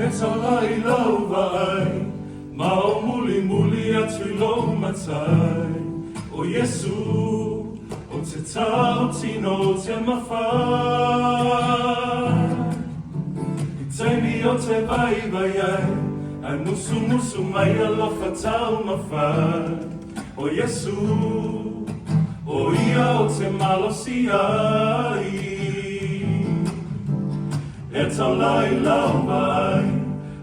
Taulaga vai, mau muli muli atu lo matai. O Yesu, o te tau tino te mawhai. I teimi o te vai vai ai, ai musu musu mai alofa tau mawhai. O Yesu, o ia o te malosi ai. E Taulaga vai,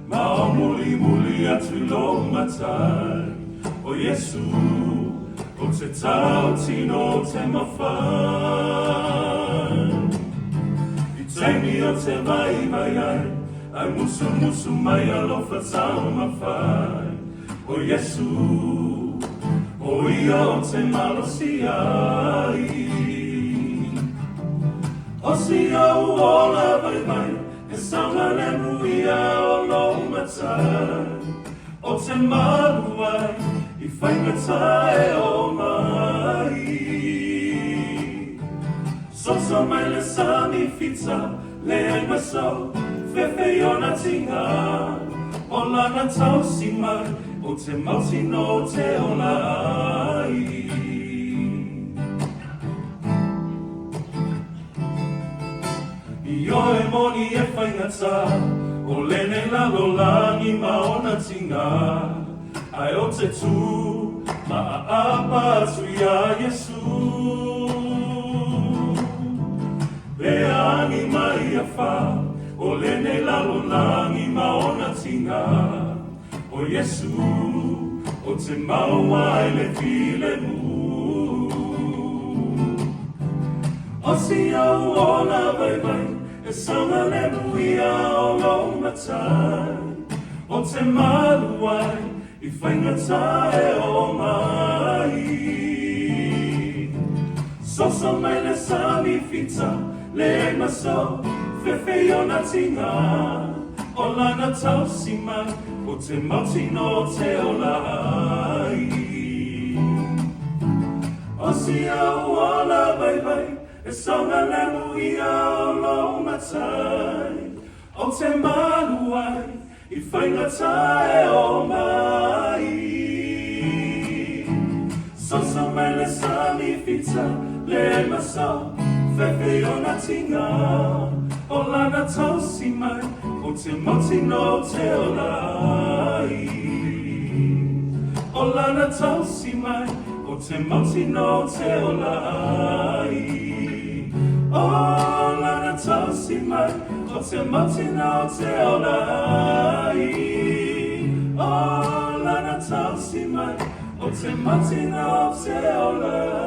mau muli muli atu lo matai. O Yesu, o te tau tino te mawhai. I teimi o te vai vai ai, ai musu musu mai alofa tau mawhai. O Yesu, o ia o te malosi ai. O si au ola vai vai, e saunga le muia o lo matai. O te malu ai, I whaingata e o mai. Soso mai le sami fita, le ai masau, fefe o na tinga. O lana tau si mai, o te mauti no te ola ai. I o e moni e whaingata, o lene lalo langi ma o na tinga. Ai o te tū, ma a apa atu ia Yesu. Bea angi mai a wha, o lene lalo langi ma o na tinga. O Yesu, o te maua e le file mu. O si au o la vai vai, e saunga le muia o lo matai. O te malu ai, I whaingata e o mai. Soso mai le sami fita, le ai masau, fefe o na tinga. O lana tau si mai, o te mauti no te ola ai. O si au ola vai vai, e saunga le muia o lo matai. O te malu ai, I whaingata e o mai. Soso mai le sami fita, le masau, fefe o na tinga. O lana tau si mai, o te mauti no te ola ai. O lana tau si mai, o te mauti no te ola ai. O lana tau si mai, o te mauti no te ola ai. O lana tau si mai, o te mauti no te ola ai.